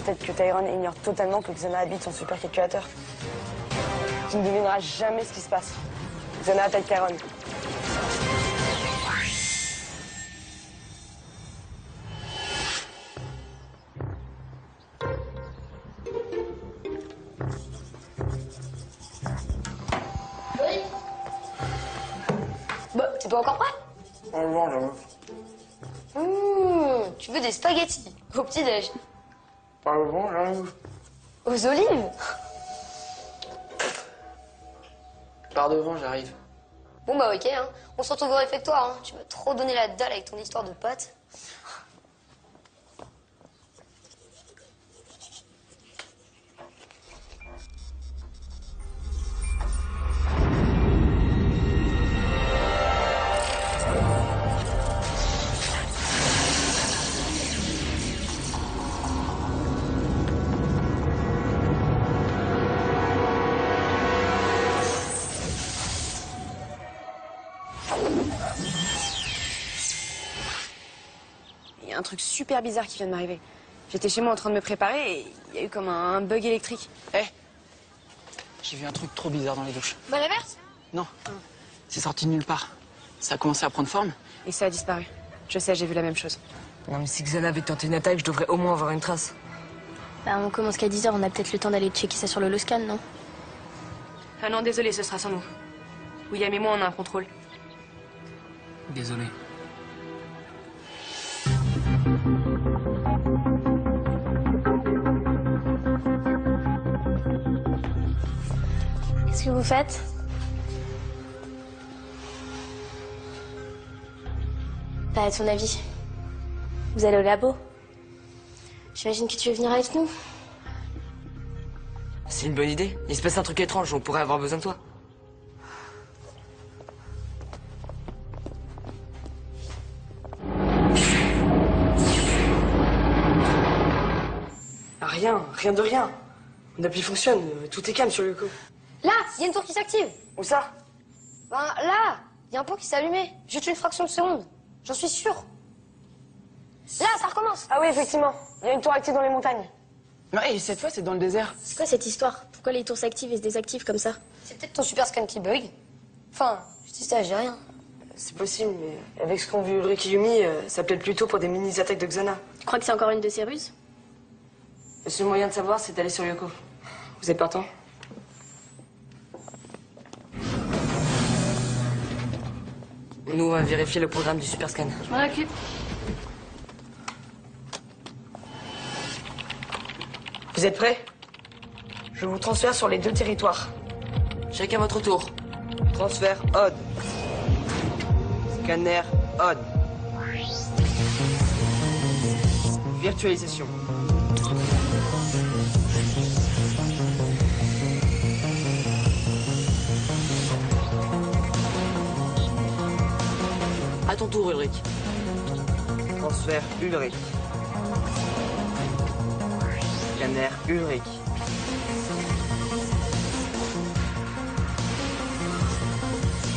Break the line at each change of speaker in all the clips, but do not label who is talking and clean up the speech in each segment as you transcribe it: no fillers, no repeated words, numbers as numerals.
tête que Tyrone ignore totalement que Xana habite son supercalculateur. Tu ne devineras jamais ce qui se passe. Xana attaque Tyrone.
Bah, t'es pas encore prêt?
Non, j'avoue.
Tu veux des spaghettis au petit-déj?
Pas bon, j'avoue.
Aux olives?
Par devant, j'arrive.
Bon bah ok, hein. On se retrouve au réfectoire, hein. Tu m'as trop donné la dalle avec ton histoire de pâtes.
Il y a un truc super bizarre qui vient de m'arriver. J'étais chez moi en train de me préparer et il y a eu comme un bug électrique.
Hé, j'ai vu un truc trop bizarre dans les douches.
Bah la verte?
Non, c'est sorti de nulle part. Ça a commencé à prendre forme.
Et ça a disparu. Je sais, j'ai vu la même chose.
Non mais si Xana avait tenté une attaque, je devrais au moins avoir une trace.
Bah on commence qu'à 10h, on a peut-être le temps d'aller checker ça sur le scan, non?
Ah non, désolé, ce sera sans nous. William et moi, on a un contrôle.
Désolé.
Qu'est-ce que vous faites? Bah à ton avis, vous allez au labo? J'imagine que tu veux venir avec nous?
C'est une bonne idée. Il se passe un truc étrange, on pourrait avoir besoin de toi.
Ah, rien de rien. Mon appli fonctionne, tout est calme sur le coup.
Là, il y a une tour qui s'active.
Où ça?
Ben là, il y a un pot qui s'est allumé. Juste une fraction de seconde. J'en suis sûr. Là, ça recommence.
Ah oui, effectivement. Il y a une tour active dans les montagnes.
Ouais, et cette fois, c'est dans le désert.
C'est quoi cette histoire? Pourquoi les tours s'activent et se désactivent comme ça? C'est peut-être ton super scan qui bug. Enfin, je dis ça, j'ai rien.
C'est possible, mais avec ce qu'ont vu Ulrich et Yumi, ça plaide plutôt pour des mini-attaques de Xana.
Tu crois que c'est encore une de ces ruses?
Le seul moyen de savoir, c'est d'aller sur Yoko. Vous êtes partant?
Nous, on va vérifier le programme du super scan.
Je m'en occupe.
Vous êtes prêts? Je vous transfère sur les deux territoires.
Chacun votre tour.
Transfert OD. Scanner OD. Virtualisation.
À ton tour, Ulrich.
Transfert Ulrich. Scanner Ulrich.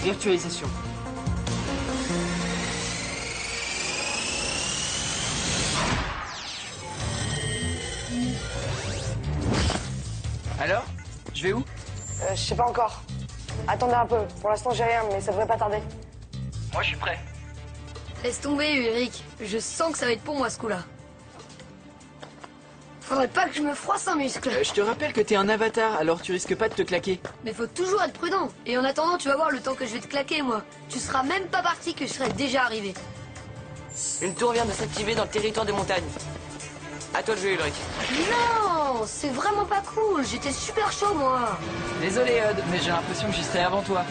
Virtualisation.
Alors? Je vais où?
Je sais pas encore. Attendez un peu. Pour l'instant, j'ai rien, mais ça devrait pas tarder.
Moi, je suis prêt.
Laisse tomber, Ulrich. Je sens que ça va être pour moi, ce coup-là. Faudrait pas que je me froisse un muscle.
Je te rappelle que t'es un avatar, alors tu risques pas de te claquer.
Mais faut toujours être prudent. Et en attendant, tu vas voir le temps que je vais te claquer, moi. Tu seras même pas parti que je serai déjà arrivé.
Une tour vient de s'activer dans le territoire des montagnes. À toi de jouer, Ulrich.
Non, c'est vraiment pas cool. J'étais super chaud, moi.
Désolé, Odd, mais j'ai l'impression que j'y serai avant toi.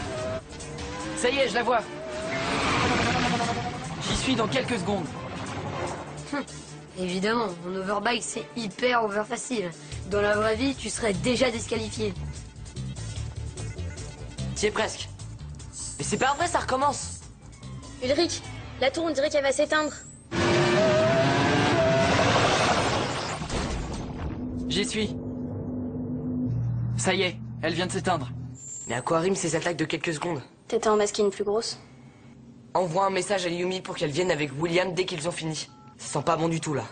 Ça y est, je la vois. J'y suis dans quelques secondes.
Évidemment, en overbike, c'est hyper over facile. Dans la vraie vie, tu serais déjà disqualifié.
T'y es presque. Mais c'est pas vrai, ça recommence.
Ulrich, la tour, on dirait qu'elle va s'éteindre.
J'y suis. Ça y est, elle vient de s'éteindre.
Mais à quoi riment ces attaques de quelques secondes?
T'étais en masquer une plus grosse.
Envoie un message à Yumi pour qu'elle vienne avec William dès qu'ils ont fini. Ça sent pas bon du tout, là.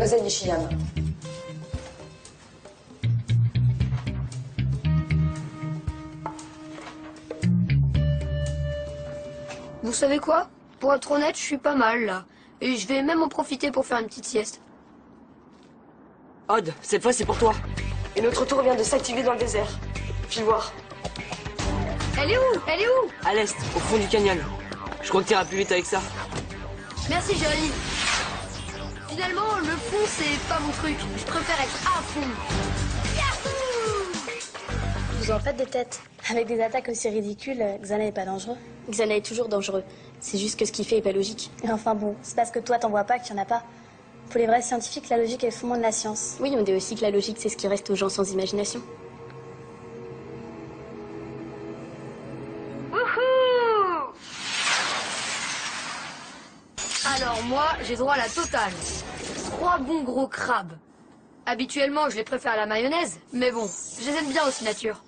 Mademoiselle Nishiyama.
Vous savez quoi? Pour être honnête, je suis pas mal, là. Et je vais même en profiter pour faire une petite sieste.
Odd, cette fois c'est pour toi.
Et notre tour vient de s'activer dans le désert. File voir.
Elle est où? Elle est où?
À l'est, au fond du canyon. Je crois que t'iras plus vite avec ça.
Merci, Jérémy. Finalement, le fond, c'est pas mon truc. Je préfère être à fond.
Vous en faites des têtes. Avec des attaques aussi ridicules, Xana est pas dangereux.
Xana est toujours dangereux. C'est juste que ce qu'il fait est pas logique.
Et enfin bon, c'est parce que toi t'en vois pas qu'il y en a pas. Pour les vrais scientifiques, la logique est le fondement de la science.
Oui, on dit aussi que la logique, c'est ce qui reste aux gens sans imagination.
Alors moi, j'ai droit à la totale. 3 bons gros crabes. Habituellement, je les préfère à la mayonnaise, mais bon, je les aime bien aussi nature.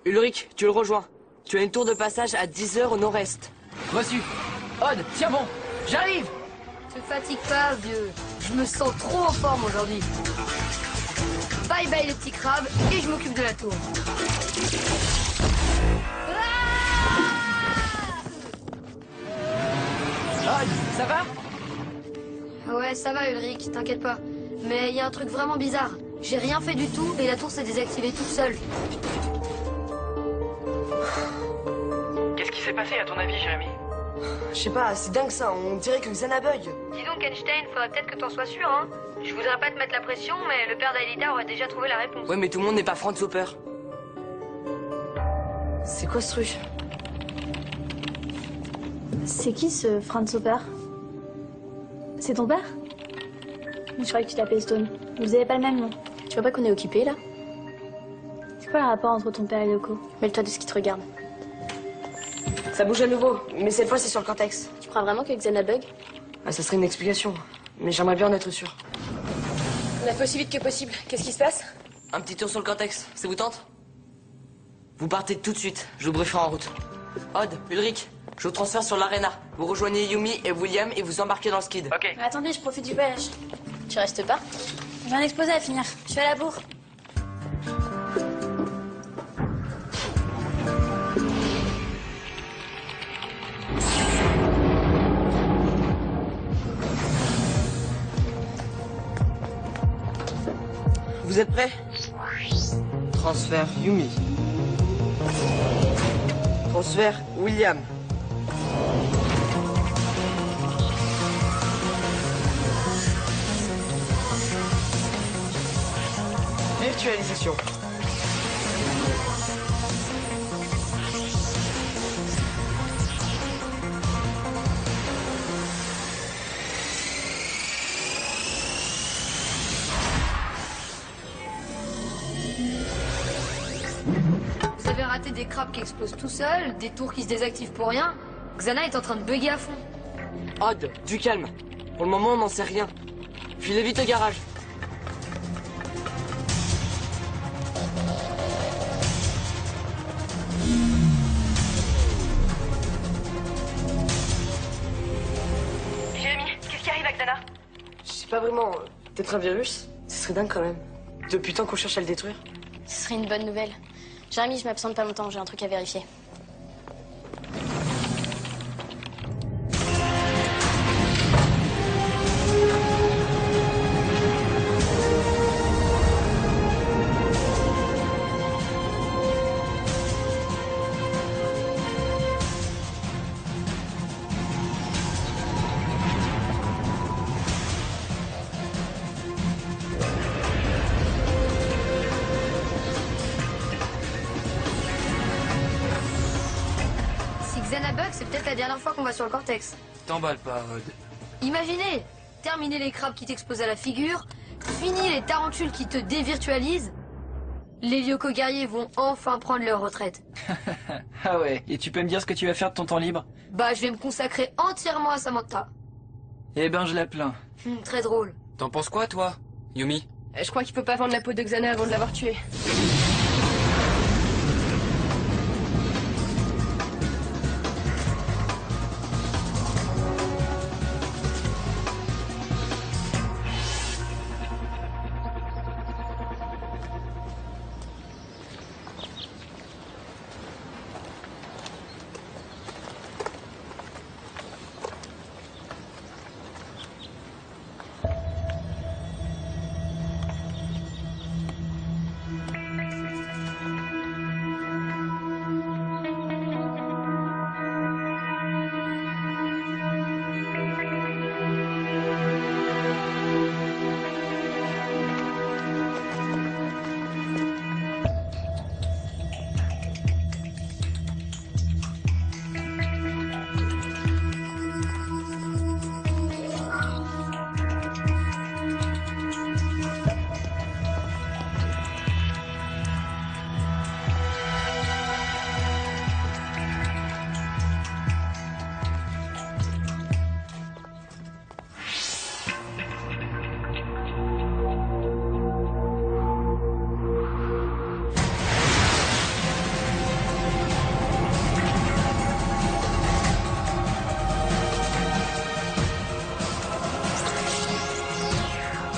Ulrich, tu le rejoins. Tu as une tour de passage à 10 heures au nord-est.
Reçu. Odd, tiens bon. J'arrive.
Te fatigue pas, vieux. Je me sens trop en forme aujourd'hui. Bye bye les petits crabes, et je m'occupe de la tour.
Odd, ça va?
Ouais, ça va Ulrich, t'inquiète pas. Mais il y a un truc vraiment bizarre. J'ai rien fait du tout et la tour s'est désactivée toute seule.
Qu'est-ce qui s'est passé à ton avis, Jérémy?
Je sais pas, c'est dingue ça, on dirait que Xana bug.
Dis donc Einstein, faudrait peut-être que t'en sois sûr, hein. Je voudrais pas te mettre la pression, mais le père d'Aelita aurait déjà trouvé la réponse.
Ouais, mais tout le monde n'est pas Franz Hopper.
C'est quoi ce truc?
C'est qui ce Franz Hopper? C'est ton père? Je croyais que tu t'appelais Stone. Vous avez pas le même nom.
Tu vois pas qu'on est occupé là?
C'est quoi le rapport entre ton père et Yoko?
Mêle-toi de ce qui te regarde.
Ça bouge à nouveau, mais cette fois c'est sur le cortex.
Tu crois vraiment que Xana bug?
Ah, ça serait une explication, mais j'aimerais bien en être sûr.
On a fait aussi vite que possible. Qu'est-ce qui se passe?
Un petit tour sur le cortex, ça vous tente? Vous partez tout de suite, je vous brieferai en route. Odd, Ulrich, je vous transfère sur l'Arena. Vous rejoignez Yumi et William et vous embarquez dans le skid.
Ok.
Mais attendez, je profite du voyage.
Tu restes pas?
J'ai un exposé à finir. Je suis à la bourre.
Vous êtes prêts? Transfert Yumi. Transfert William. Virtualisation.
Vous avez raté des crabes qui explosent tout seuls, des tours qui se désactivent pour rien. Xana est en train de bugger à fond.
Odd, du calme. Pour le moment, on n'en sait rien. Filez vite au garage.
Jérémy, qu'est-ce qui arrive avec Xana?
Je sais pas vraiment, peut-être un virus? Ce serait dingue quand même. Depuis tant qu'on cherche à le détruire.
Ce serait une bonne nouvelle. Jérémy, je m'absente pas longtemps, j'ai un truc à vérifier.
Si Xana bug, c'est peut-être la dernière fois qu'on va sur le cortex.
T'emballe pas, Odd.
Imaginez, terminer les crabes qui t'explosent à la figure, fini les tarentules qui te dévirtualisent. Les Lyoko guerriers vont enfin prendre leur retraite.
Ah ouais, et tu peux me dire ce que tu vas faire de ton temps libre?
Bah, je vais me consacrer entièrement à Samantha.
Eh ben, je la plains.
Très drôle.
T'en penses quoi, toi, Yumi?
Je crois qu'il faut pas vendre la peau de Xana avant de l'avoir tuée.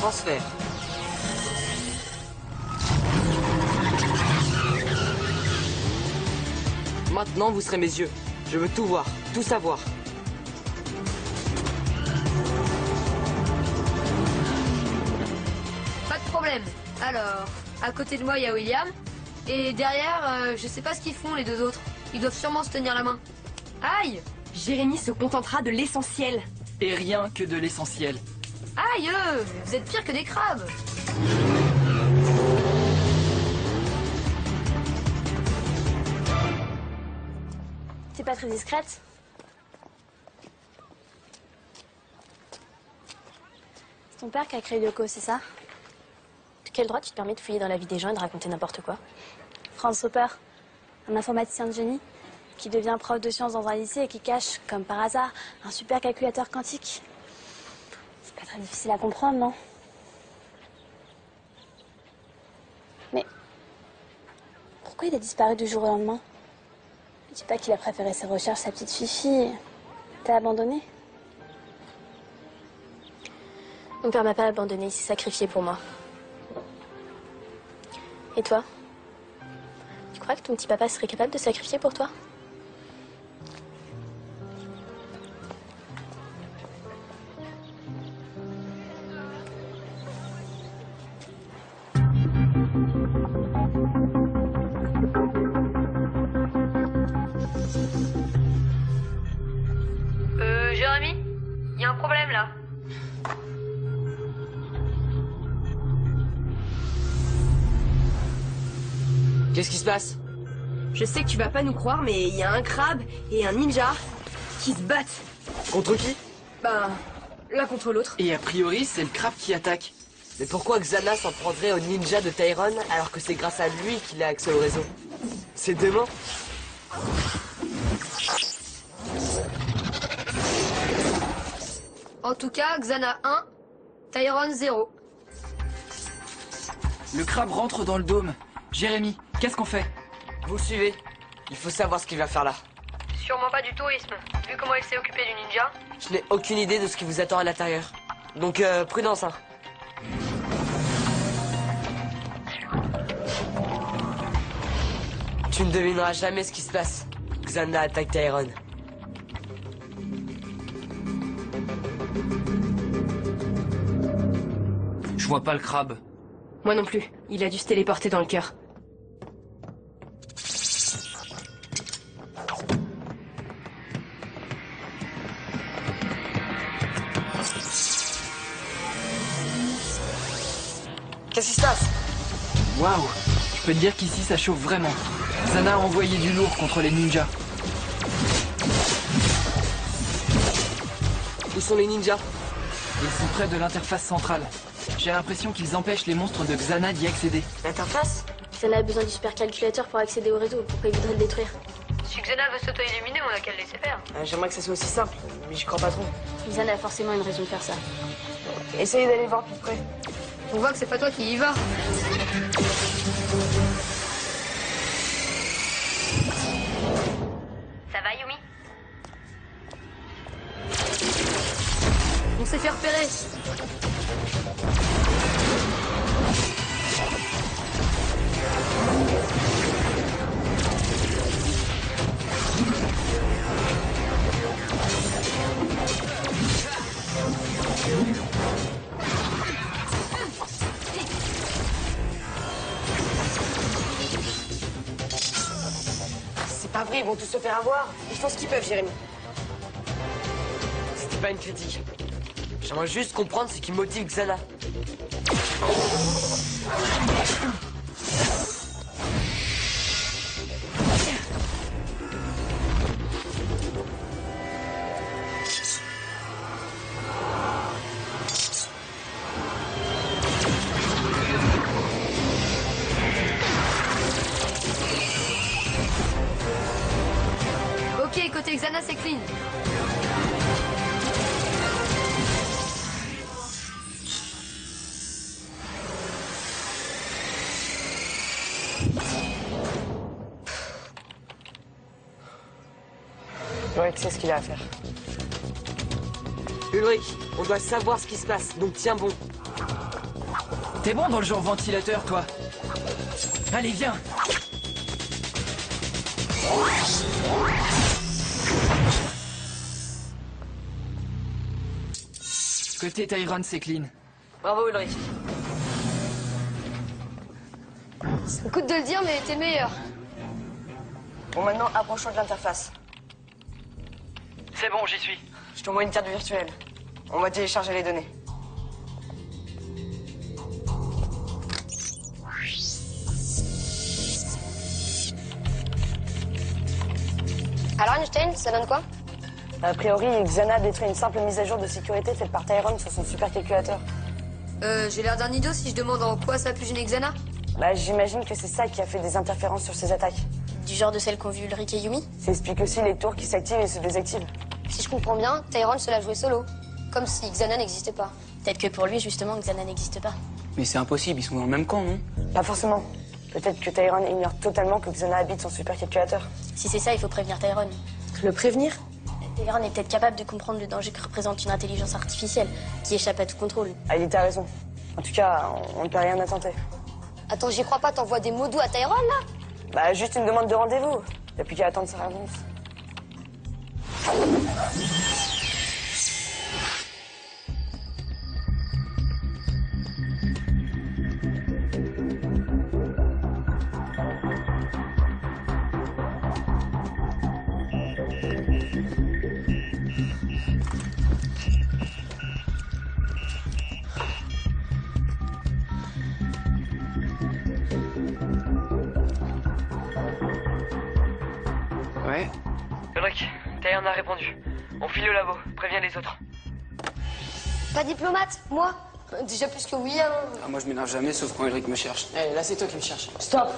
Transfert. Maintenant, vous serez mes yeux. Je veux tout voir, tout savoir.
Pas de problème. Alors, à côté de moi, il y a William. Et derrière, je sais pas ce qu'ils font, les deux autres. Ils doivent sûrement se tenir la main. Aïe!
Jérémy se contentera de l'essentiel.
Et rien que de l'essentiel.
Aïe! Vous êtes pire que des crabes!
T'es pas très discrète? C'est ton père qui a créé Yoko, c'est ça?
De quel droit tu te permets de fouiller dans la vie des gens et de raconter n'importe quoi?
Franz Hopper, un informaticien de génie, qui devient prof de sciences dans un lycée et qui cache, comme par hasard, un super calculateur quantique. C'est pas très difficile à comprendre, non? Mais pourquoi il a disparu du jour au lendemain? Ne dis pas qu'il a préféré ses recherches à sa petite Fifi. T'as abandonné?
Mon père m'a pas abandonné, il s'est sacrifié pour moi. Et toi? Tu crois que ton petit papa serait capable de se sacrifier pour toi?
Jérémy? Il y a un problème là.
Qu'est-ce qui se passe?
Je sais que tu vas pas nous croire, mais il y a un crabe et un ninja qui se battent.
Contre qui?
Ben, l'un contre l'autre.
Et a priori, c'est le crabe qui attaque.
Mais pourquoi Xana s'en prendrait au ninja de Tyrone alors que c'est grâce à lui qu'il a accès au réseau? C'est dément.
En tout cas, Xana 1, Tyrone 0.
Le crabe rentre dans le dôme. Jérémy, qu'est-ce qu'on fait?
Vous le suivez. Il faut savoir ce qu'il va faire là.
Sûrement pas du tourisme, vu comment il s'est occupé du ninja.
Je n'ai aucune idée de ce qui vous attend à l'intérieur. Donc, prudence, hein. Tu ne devineras jamais ce qui se passe. Xana attaque Tyrone.
Je vois pas le crabe.
Moi non plus. Il a dû se téléporter dans le cœur.
Qu'est-ce qui se passe?
Waouh! Je peux te dire qu'ici ça chauffe vraiment. Xana a envoyé du lourd contre les ninjas.
Où sont les ninjas?
Ils sont près de l'interface centrale. J'ai l'impression qu'ils empêchent les monstres de Xana d'y accéder.
L'interface?
Xana a besoin du supercalculateur pour accéder au réseau. Pourquoi il voudrait le détruire?
Si Xana veut s'auto-éliminer, on a qu'à le laisser faire.
J'aimerais que ça soit aussi simple, mais j'y crois pas trop.
Xana a forcément une raison de faire ça.
Essayez d'aller voir plus près.
On voit que c'est pas toi qui y vas.
Ça va, Yumi?
On s'est fait repérer.
C'est pas vrai, ils vont tous se faire avoir. Ils font ce qu'ils peuvent, Jérémy.
C'était pas une critique. J'aimerais juste comprendre ce qui motive Xana.
Ok, côté Xana, c'est clean.
Ouais, tu sais ce qu'il a à faire.
Ulrich, on doit savoir ce qui se passe, donc tiens bon.
T'es bon dans le genre ventilateur, toi. Allez, viens. Côté Tyrone, c'est clean.
Bravo Ulrich.
Ça me coûte de le dire, mais t'es le meilleur.
Bon, maintenant, approchons de l'interface.
C'est bon, j'y suis.
Je t'envoie une carte virtuelle. On va télécharger les données.
Alors Einstein, ça donne quoi?
A priori, Xana a détruit une simple mise à jour de sécurité faite par Tyrone sur son supercalculateur.
J'ai l'air d'un idiot si je demande en quoi ça a pu gêner Xana?
Bah, j'imagine que c'est ça qui a fait des interférences sur ses attaques.
Du genre de celles qu'ont vu Ulrich et Yumi.
Ça explique aussi les tours qui s'activent et se désactivent.
Si je comprends bien, Tyrone se l'a joué solo. Comme si Xana n'existait pas.
Peut-être que pour lui, justement, Xana n'existe pas.
Mais c'est impossible, ils sont dans le même camp, non?
Pas forcément. Peut-être que Tyrone ignore totalement que Xana habite son supercalculateur.
Si c'est ça, il faut prévenir Tyrone.
Le prévenir?
Tyrone est peut-être capable de comprendre le danger que représente une intelligence artificielle qui échappe à tout contrôle.
Ah, il a raison. En tout cas, on ne peut rien attenter.
Attends, j'y crois pas, t'envoies des mots doux à Tyrone, là?
Bah, juste une demande de rendez-vous. Y'a plus qu'à attendre sa réponse.
Ouais.
Ulrich, Tyrone a répondu. On file au labo, préviens les autres.
Pas diplomate, moi? Déjà plus que oui, hein.
Ah, moi, je m'énerve jamais, sauf quand Ulrich me cherche.
Eh, là, c'est toi qui me cherches.
Stop!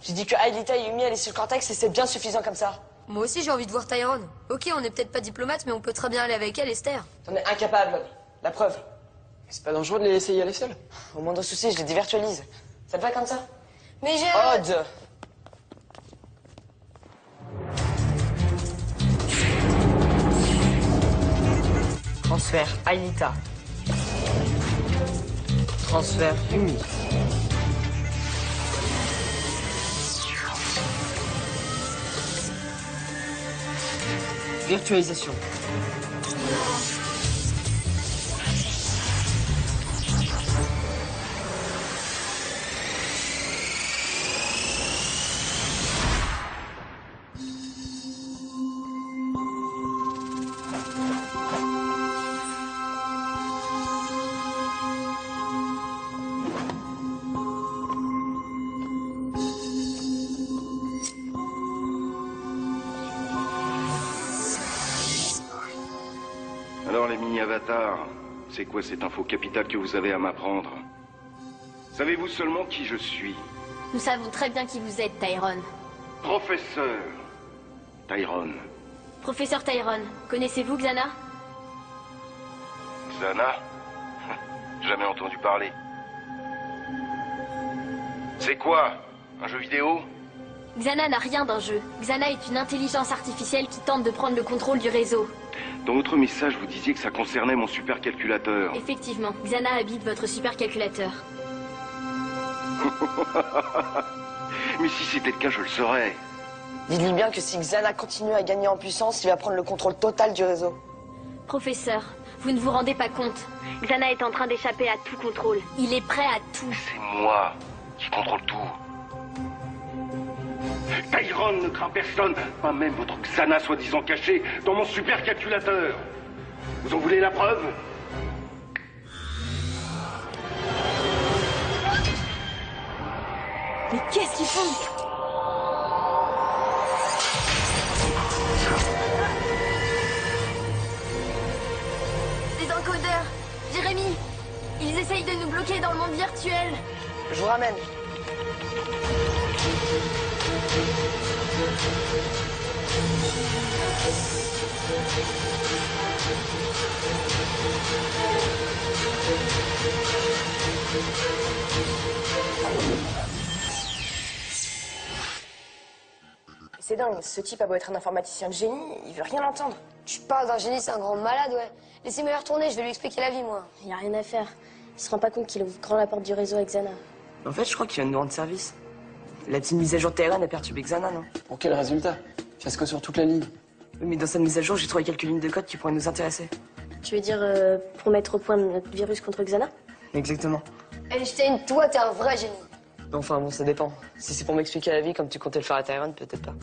J'ai dit que Aelita et Yumi allaient sur le cortex et c'est bien suffisant comme ça.
Moi aussi, j'ai envie de voir Tyrone. Ok, on n'est peut-être pas diplomate, mais on peut très bien aller avec elle, Esther.
T'en es incapable. La preuve.
C'est pas dangereux de les laisser y aller seuls?
Au moindre souci, je les dévirtualise. Ça te va comme ça?
Mais j'ai...
Odd! Transfert Aelita. Transfert Yumi.
Virtualisation.
Alors les mini-avatars, c'est quoi cette info capitale que vous avez à m'apprendre? Savez-vous seulement qui je suis?
Nous savons très bien qui vous êtes, Tyrone.
Professeur Tyrone.
Professeur Tyrone, connaissez-vous Xana?
Xana? Jamais entendu parler. C'est quoi? Un jeu vidéo?
Xana n'a rien d'un jeu. Xana est une intelligence artificielle qui tente de prendre le contrôle du réseau.
Dans votre message, vous disiez que ça concernait mon supercalculateur.
Effectivement, Xana habite votre supercalculateur.
Mais si c'était le cas, je le saurais.
Dites-lui bien que si Xana continue à gagner en puissance, il va prendre le contrôle total du réseau.
Professeur, vous ne vous rendez pas compte. Xana est en train d'échapper à tout contrôle. Il est prêt à tout.
C'est moi qui contrôle tout. Tyrone ne craint personne, pas même votre Xana soi-disant cachée dans mon supercalculateur. Vous en voulez la preuve?
Mais qu'est-ce qu'ils font? Les encodeurs! Jérémy! Ils essayent de nous bloquer dans le monde virtuel!
Je vous ramène. C'est dingue, ce type a beau être un informaticien de génie, il veut rien entendre.
Tu parles d'un génie, c'est un grand malade, ouais. Laissez-moi y retourner, je vais lui expliquer la vie, moi.
Il n'y a rien à faire.
Il se rend pas compte qu'il ouvre grand la porte du réseau avec Xana.
En fait, je crois qu'il vient de nous rendre service. La petite mise à jour Terran a perturbé Xana, non?
Pour quel résultat? Fiasco sur toute la ligne.
Oui, mais dans cette mise à jour, j'ai trouvé quelques lignes de code qui pourraient nous intéresser.
Tu veux dire pour mettre au point notre virus contre Xana?
Exactement.
Einstein, toi, t'es un vrai génie.
Enfin bon, ça dépend. Si c'est pour m'expliquer la vie comme tu comptais le faire à Tyrone, peut-être pas.